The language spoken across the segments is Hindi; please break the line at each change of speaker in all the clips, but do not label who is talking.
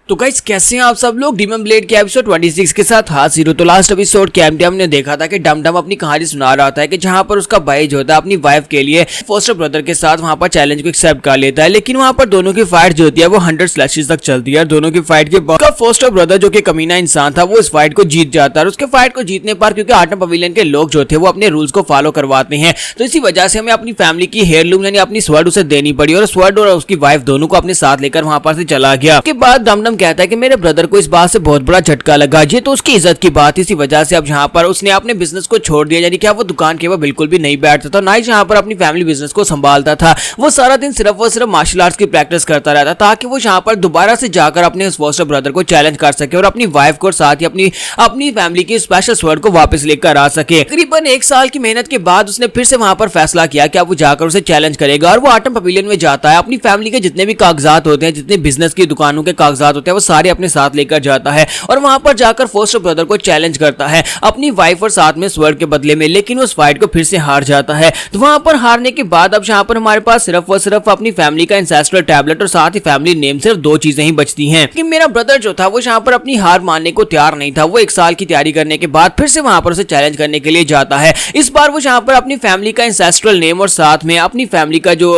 तो गाइस कैसे हैं आप सब लोग। डीमन ब्लेड के एपिसोड 26 के साथ हाजिर हो। तो लास्ट एपिसोड के एंड हमने देखा था कि डम डम अपनी कहानी सुना रहा था कि जहां पर उसका भाई जो होता है अपनी वाइफ के लिए फोस्टर ब्रदर के साथ वहां पर चैलेंज को एक्सेप्ट कर लेता है, लेकिन वहां पर दोनों की फाइट जो होती है वो 100 स्लैशेस तक चलती है। दोनों की फाइट के बाद फोस्टर ब्रदर जो कि कमीना इंसान था वो इस फाइट को जीत जाता है। उसके फाइट को जीतने पर क्योंकि आटम पवेलियन के लोग जो थे वो अपने रूल्स को फॉलो करवाते हैं, तो इसी वजह से हमें अपनी फैमिली की हेयरलूम यानी अपनी स्वर्ड उसे देनी पड़ी और स्वर्ड और उसकी वाइफ दोनों को अपने साथ लेकर वहां पर से चला गया। उसके बाद डम डम कहता है कि मेरे ब्रदर को इस बात से बहुत बड़ा झटका लगा, ये तो उसकी इज्जत की बात, इसी वजह से अब जहां पर उसने अपने बिजनेस को छोड़ दिया, यानी कि वो दुकान के वो बिल्कुल भी नहीं बैठता था, ना ही जहां पर अपनी फैमिली बिजनेस को संभालता था। वो सारा दिन सिर्फ और सिर्फ मार्शल आर्ट्स की प्रैक्टिस करता रहता ताकि वो जहां पर दोबारा से जाकर अपने उस फोस्टर ब्रदर को चैलेंज कर सके और अपनी वाइफ को साथ ही अपनी फैमिली की स्पेशल स्वर्ड को वापस लेकर आ सके। तकरीबन 1 साल की मेहनत के बाद उसने फिर से वहां पर फैसला किया कि अब वो जाकर उसे चैलेंज करेगा और वो आटम पवेलियन में जाता है। अपनी फैमिली के जितने भी कागजात होते हैं, जितने बिजनेस की दुकानों के कागजात होते हैं, वो सारे अपने साथ लेकर जाता है और वहां पर जाकर फोस्टर ब्रदर को चैलेंज करता है अपनी वाइफ और साथ में स्वर्ड के बदले में, लेकिन उस फाइट को फिर से हार जाता है। तो वहां पर हारने के बाद अब जहां पर हमारे पास सिर्फ और सिर्फ अपनी फैमिली का एंसेस्ट्रल टैबलेट और साथ ही फैमिली नेम, सिर्फ 2 चीजें ही बचती हैं। कि मेरा ब्रदर जो था वो जहां पर अपनी हार मानने को तैयार नहीं था। वो 1 साल की तैयारी करने के बाद फिर से वहां पर उसे चैलेंज करने के लिए जाता है। इस बार वो जहां पर अपनी फैमिली का एंसेस्ट्रल नेम और साथ में अपनी फैमिली का जो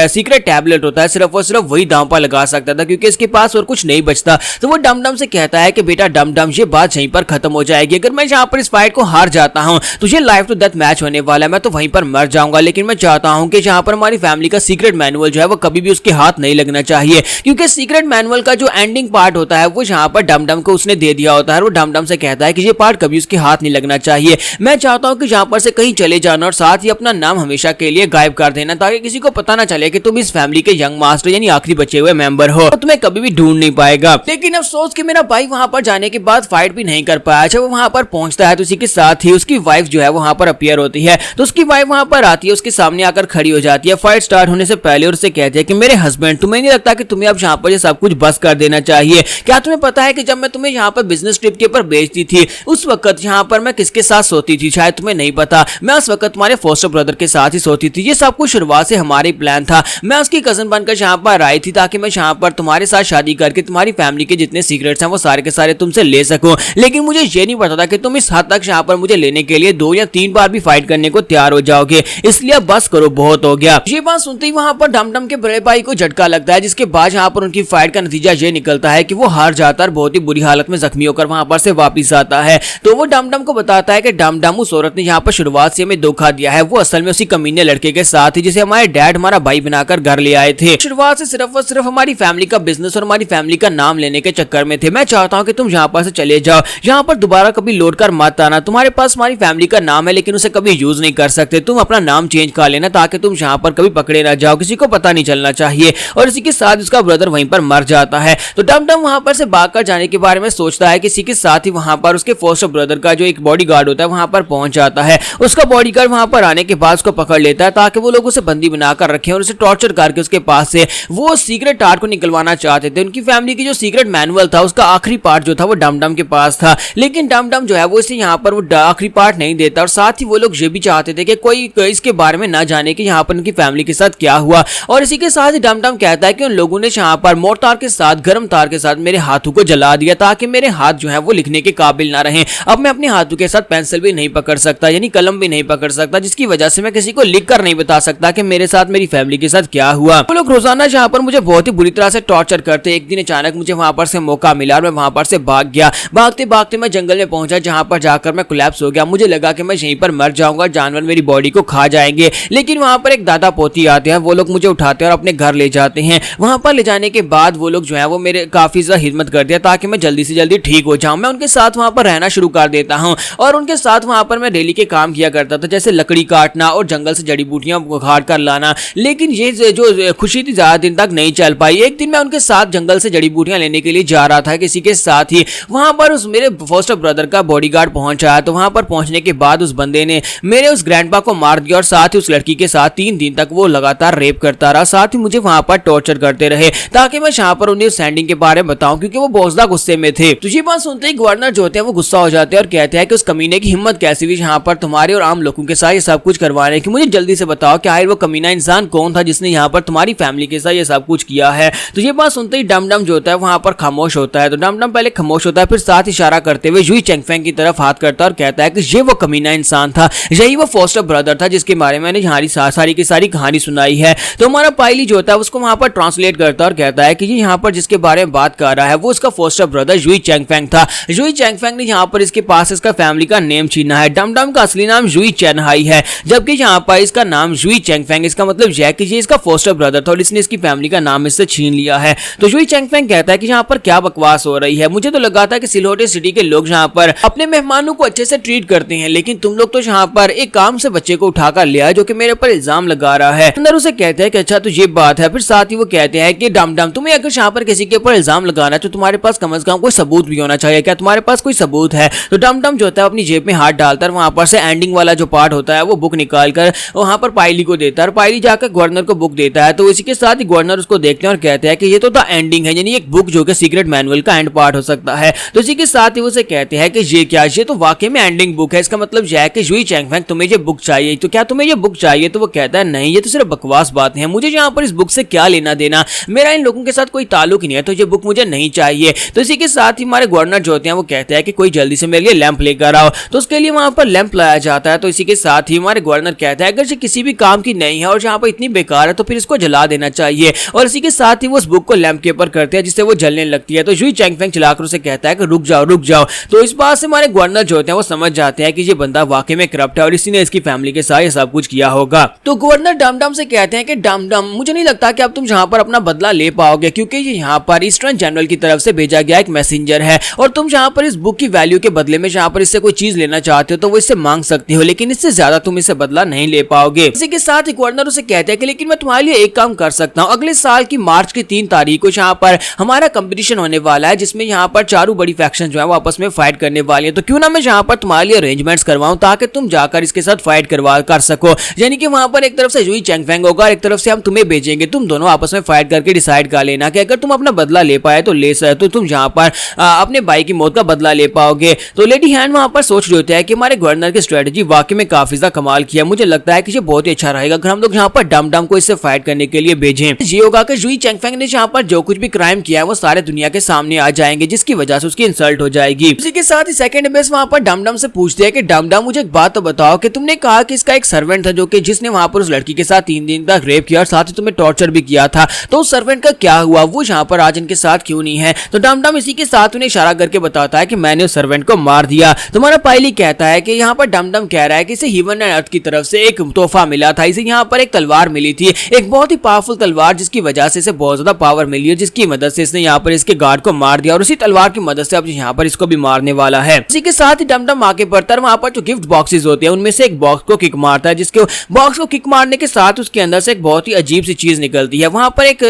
सीक्रेट टैबलेट होता है सिर्फ और सिर्फ वही दांव पर लगा सकता था, क्योंकि इसके पास और कुछ नहीं बचता। तो वो डम डम से कहता है कि बेटा डम डम, ये बात यहीं पर खत्म हो जाएगी। अगर मैं यहाँ पर इस फाइट को हार जाता हूँ तो ये लाइफ टू डेथ मैच होने वाला है, मैं तो वहीं पर मर जाऊंगा। लेकिन मैं चाहता हूँ कि जहाँ पर हमारी फैमिली का सीक्रेट मैनुअल जो है वो कभी भी उसके हाथ नहीं लगना चाहिए, क्योंकि सीक्रेट मैनुअल का जो एंडिंग पार्ट होता है वो यहाँ पर डम डम को उसने दे दिया होता है। वो डम डम से कहता है कि ये पार्ट कभी उसके हाथ नहीं लगना चाहिए। मैं चाहता हूँ कि यहाँ पर से कहीं चले जाना और साथ ही अपना नाम हमेशा के लिए गायब कर देना, ताकि किसी को पता ना चले कि तुम इस फैमिली के यंग मास्टर यानी आखिरी बचे हुए मेंबर हो, तो तुम्हें कभी भी ढूंढ नहीं पाएगा। लेकिन अफसोस कि मेरा भाई वहां पर जाने के बाद फाइट भी नहीं कर पाया। जब वो वहां पर पहुंचता है तो उसी के साथ ही उसकी वाइफ जो है वहां पर अपीयर होती है। तो उसकी वाइफ वहां पर आती है, उसके सामने आकर खड़ी हो जाती है फाइट स्टार्ट होने से पहले और उससे कहती है कि मेरे हस्बैंड, तुम्हें नहीं लगता कि तुम्हें अब यहाँ पर ये सब कुछ बस कर देना चाहिए? क्या तुम्हें पता है कि जब मैं तुम्हें यहाँ पर बिजनेस ट्रिप के ऊपर भेजती थी उस वक्त यहाँ पर मैं किसके साथ सोती थी? शायद तुम्हें नहीं पता, मैं उस वक्त तुम्हारे फोस्टर ब्रदर के साथ ही सोती थी। ये सब कुछ शुरुआत से हमारी प्लान था। मैं उसकी कजन बनकर यहाँ पर आई थी ताकि मैं यहाँ पर तुम्हारे साथ शादी करके तुम्हारी फैमिली के जितने सीक्रेट्स हैं वो सारे के सारे तुमसे ले सकूं। लेकिन मुझे ये नहीं पता था कि तुम इस हद तक यहाँ पर मुझे लेने के लिए 2 या 3 बार भी फाइट करने को तैयार हो जाओगे, इसलिए बस करो, बहुत हो गया। ये बात सुनते ही वहां पर डम डम के बड़े भाई को झटका लगता है, जिसके बाद यहाँ पर उनकी फाइट का नतीजा ये निकलता है कि वो हार जाता है, बहुत ही बुरी हालत में जख्मी होकर वहां पर से वापिस आता है। तो वो डम डम को बताता है कि डम डम, उस औरत ने यहाँ पर शुरुआत से हमें धोखा दिया है, वो असल में उसी कमीने लड़के के साथ ही जिसे हमारे डैड हमारा भाई बनाकर घर ले आए थे। शुरुआत से सिर्फ और सिर्फ हमारी फैमिली का बिजनेस और हमारी फैमिली का नाम लेने के चक्कर में थे। मैं चाहता हूं कि तुम यहाँ पर से चले जाओ, यहाँ पर दोबारा कभी लौट कर मत आना। तुम्हारे पास हमारी फैमिली का नाम है लेकिन उसे कभी यूज नहीं कर सकते। तुम अपना नाम चेंज कर लेना ताकि तुम यहाँ पर कभी पकड़े ना जाओ, किसी को पता नहीं चलना चाहिए। और इसी के साथ उसका ब्रदर वहीं पर मर जाता है। तो डम डम वहां पर से भागकर जाने के बारे में सोचता है कि इसी के साथ ही वहां पर उसके फोस्टर ब्रदर का जो एक बॉडीगार्ड होता है वहां पर पहुंच जाता है। उसका बॉडीगार्ड वहां पर आने के बाद उसको पकड़ लेता है ताकि वो लोग उसे बंदी बनाकर रखें और उसे टॉर्चर करके उसके पास से वो सीक्रेट टार्ट को निकलवाना चाहते थे। उनकी फैमिली की जो सीक्रेट मैनुअल था उसका आखिरी पार्ट जो था वो डम डम के पास था, लेकिन डम डम जो है वो इसे यहाँ पर वो आखिरी पार्ट नहीं देता। और साथ ही वो लोग ये भी चाहते थे कि कोई इसके बारे में ना जाने कि यहाँ पर उनकी फैमिली के साथ क्या हुआ। और इसी के साथ ही डम डम कहता है कि उन लोगों ने यहाँ पर मोर्टार के साथ, गर्म तार के साथ मेरे हाथों को जला दिया ताकि मेरे हाथ जो है वो लिखने के काबिल ना रहे। अब मैं अपने हाथों के साथ पेंसिल भी नहीं पकड़ सकता, यानी कलम भी नहीं पकड़ सकता, जिसकी वजह से मैं किसी को लिख कर नहीं बता सकता कि मेरे साथ, मेरी फैमिली के साथ क्या हुआ। वो लोग रोजाना यहाँ पर मुझे बहुत ही बुरी तरह से टॉर्चर करते। एक दिन अचानक मुझे वहां पर से मौका मिला और मैं वहां पर से भाग गया। भागते भागते मैं जंगल में पहुंचा, जहां पर जाकर मैं कोलैप्स हो गया। मुझे लगा कि मैं यहीं पर मर जाऊंगा, जानवर मेरी बॉडी को खा जाएंगे। लेकिन वहां पर एक दादा पोती आते हैं, वो लोग मुझे उठाते हैं और अपने घर ले जाते हैं। वहां पर ले जाने के बाद वो लोग जो है वो मेरे काफी ज्यादा हिम्मत करते हैं ताकि मैं जल्दी से जल्दी ठीक हो जाऊं। मैं उनके साथ वहां पर रहना शुरू कर देता हूं और उनके साथ वहां पर मैं डेली के काम किया करता था, जैसे लकड़ी काटना और जंगल से जड़ी बूटियां उखाड़ कर लाना। लेकिन ये जो खुशी थी ज्यादा दिन तक नहीं चल पाई। एक दिन मैं उनके साथ जंगल से जड़ी बूटियां लेने के लिए जा रहा था, किसी के साथ ही वहां पर उस मेरे फोस्टर ब्रदर का बॉडीगार्ड पहुंचा। तो वहां पर पहुंचने के बाद उस बंदे ने मेरे उस ग्रैंडपा को मार दिया और साथ ही उस लड़की के साथ 3 दिन तक वो लगातार रेप करता रहा। साथ ही मुझे वहां पर टॉर्चर करते रहे ताकि मैं यहाँ पर उन्हें सैंडिंग के बारे में बताऊं, क्योंकि वो बहुत ज्यादा गुस्से में थे। तो ये बात सुनते ही गवर्नर जो होते हैं वो गुस्सा हो जाते हैं और कहते हैं कि उस कमीने की हिम्मत कैसी हुई यहाँ पर तुम्हारे और आम लोगों के साथ ये सब कुछ करवाने की। मुझे जल्दी से बताओ कि आखिर वो कमीना इंसान कौन था जिसने यहाँ पर तुम्हारी फैमिली के साथ ये सब कुछ किया है। तो ये बात सुनते ही डम डम जो होता होता है वहां पर खामोश होता है। तो डम डम पहले खामोश होता है, फिर साथ इशारा करते हुए जुई चेंगफेंग की तरफ हाथ करता है और कहता है कि ये वो कमीना इंसान था, यही वो फोस्टर ब्रदर था जिसके बारे में मैंने सारी की सारी कहानी सुनाई है। तो हमारा पाइली जो होता है उसको वहां पर ट्रांसलेट करता है और कहता है कि ये यहाँ पर जिसके बारे में बात कर रहा है वो इसका फोस्टर ब्रदर जुई चेंगफेंग था। जुई चेंगफेंग ने यहाँ पर इसके पास इसका फैमिली का नेम छीना है। डम डम का असली नाम जुई चेनहाई है, जबकि यहाँ पर इसका नाम जुई चेंगफेंग, इसका मतलब यह है कि ये इसका फोस्टर ब्रदर था और इसने इसकी फैमिली का नाम इससे छीन लिया है। तो जुई चेंगफेंग कहता है कि यहाँ पर क्या बकवास हो रही है, मुझे तो लगा था कि सिलहोटे सिटी के लोग यहाँ पर अपने मेहमानों को अच्छे से ट्रीट करते हैं, लेकिन तुम लोग तो यहाँ पर एक काम से बच्चे को उठाकर ले आए जो कि मेरे ऊपर इल्जाम लगा रहा है। अंदर उसे कहते हैं कि अच्छा तो ये बात है। फिर साथ ही वो कहते हैं कि डम डम तुम्हें अगर यहाँ पर किसी के ऊपर इल्जाम लगाना है तो तुम्हारे पास कम से कम कोई सबूत भी होना चाहिए, क्या तुम्हारे पास कोई सबूत है? तो डम डम जो होता है अपनी जेब में हाथ डालकर वहां पर से एंडिंग वाला जो पार्ट होता है वो बुक निकाल कर वहां पर पाइली को देता है और पाइली जाकर गवर्नर को बुक देता है। तो इसी के साथ ही गवर्नर उसको देखते हैं और कहते हैं कि ये तो द एंडिंग है, यानी एक बुक जो कि सीक्रेट मैनुअल का एंड पार्ट हो सकता है। तो इसी के साथ ही उसे कहते हैं कि ये क्या, ये तो वाकई में एंडिंग बुक है, इसका मतलब यह है कि जुई चेंगफेंग तुम्हें ये बुक चाहिए, तो क्या तुम्हें ये बुक चाहिए? तो वो कहता है नहीं, ये तो सिर्फ बकवास बात है, मुझे यहाँ पर इस बुक से क्या लेना देना, मेरा इन लोगों के साथ कोई ताल्लुक ही नहीं है, तो ये बुक मुझे नहीं चाहिए। तो इसी के साथ ही हमारे गवर्नर जो होते हैं वो कहते हैं कि कोई जल्दी से मेरे लिए लैंप लेकर आओ। तो उसके लिए वहां पर लैंप लाया जाता है। तो इसी के साथ ही हमारे गवर्नर कहता है अगर ये किसी भी काम की नहीं है और यहाँ पर इतनी बेकार है तो फिर इसको जला देना चाहिए। और इसी के साथ ही वो उस बुक को लैंप के ऊपर करते हैं जिससे वो जलने लगती है। तो जुई चेंगफेंग चलाकर उसे कहता है कि रुक जाओ रुक जाओ। तो इस बात से हमारे गवर्नर जो होते हैं वो समझ जाते हैं कि ये बंदा वाकई में करप्ट है और इसी ने इसकी फैमिली के साथ ये सब कुछ किया होगा। तो गवर्नर डम डम से कहते हैं कि डम डम मुझे नहीं लगता कि अब तुम यहाँ पर अपना बदला ले पाओगे, क्योंकि ये यहाँ पर ईस्टर्न जनरल की तरफ से भेजा गया एक मैसेंजर है और तुम यहाँ पर इस बुक की वैल्यू के बदले में यहाँ पर इससे कोई चीज लेना चाहते हो तो वो इससे मांग सकती हो, लेकिन इससे ज्यादा तुम इससे बदला नहीं ले पाओगे। इसी के साथ ही गवर्नर उसे कहते हैं कि लेकिन मैं तुम्हारे लिए एक काम कर सकता हूँ, अगले साल की मार्च की 3 तारीख को यहाँ पर हमारा कंपटीशन होने वाला है जिसमें यहाँ पर चारों बड़ी फैक्शन जो है वो आपस में फाइट करने वाली है। तो क्यों ना मैं यहाँ पर तुम्हारे लिए अरेंजमेंट्स करवाऊं ताकि तुम जाकर इसके साथ फाइट कर सको, यानी कि वहां पर एक तरफ से जुई चेंगफेंग होगा और एक तरफ से हम तुम्हें भेजेंगे, तुम दोनों आपस में फाइट करके डिसाइड कर लेना कि अगर तुम अपना बदला ले पाए तो ले सकते, तो तुम यहाँ पर अपने भाई की मौत का बदला ले पाओगे। तो लेडी हैंड वहां पर सोच रहे होते हैं कि हमारे गवर्नर की स्ट्रेटजी वाकई में काफी ज्यादा कमाल किया, मुझे लगता है कि ये बहुत ही अच्छा रहेगा अगर हम लोग यहाँ पर डम डम को इससे फाइट करने के लिए भेजें। ये होगा कि जुई चेंगफेंग ने यहाँ पर जो कुछ भी क्राइम किया है वो सारे दुनिया के सामने आ जाएंगे जिसकी वजह से उसकी इंसल्ट हो जाएगी। इसी के साथ ही सेकंड बेस वहां पर डम डम से पूछते हैं कि डम डम मुझे एक बात तो बताओ कि तुमने कहा कि इसका एक सर्वेंट था जो कि जिसने वहां पर उस लड़की के साथ 3 दिन तक रेप किया और साथ ही तुम्हें टॉर्चर भी किया था, तो उस सर्वेंट का क्या हुआ, वो यहाँ पर आज इनके साथ क्यों नहीं है? तो डम डम इसी के साथ उन्हें इशारा करके बताता है कि मैंने उस सर्वेंट को मार दिया। तुम्हारा पाइली कहता है कि यहाँ पर डम डम कह रहा है कि इसे हेवन एंड अर्थ की तरफ से एक तोहफा मिला था, इसे यहाँ पर एक तलवार मिली थी, एक बहुत ही पावरफुल तलवार जिसकी वजह से इसे बहुत ज्यादा पावर मिली है, जिसकी मदद से इसने यहाँ पर इसके गार्ड को मार दिया और उसी तलवार की मदद से अब यहाँ पर इसको भी मारने वाला है। इसी के साथ ही डम डम आगे बढ़ता है, वहां पर जो गिफ्ट बॉक्सेस होते हैं उनमें से एक बॉक्स को किक मारता है, जिसके बॉक्स को किक मारने के साथ उसके अंदर से एक बहुत ही अजीब सी चीज निकलती है। वहां पर एक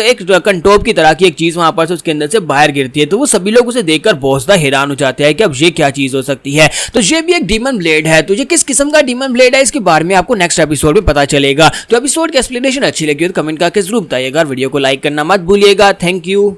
कंटोप की तरह की एक चीज वहां पर से उसके अंदर से बाहर गिरती है। तो वो सभी लोग उसे देखकर बहुत ज्यादा हैरान हो जाते हैं कि अब ये क्या चीज हो सकती है। तो ये भी एक डीमन ब्लेड है। तो ये किस किस्म का डीमन ब्लेड है इसके बारे में आपको नेक्स्ट एपिसोड में पता चलेगा। तो एपिसोड की एक्सप्लेनेशन अच्छी लगी तो कमेंट करके जरूर बताइएगा, वीडियो को लाइक करना मत भूलिएगा। Thank you.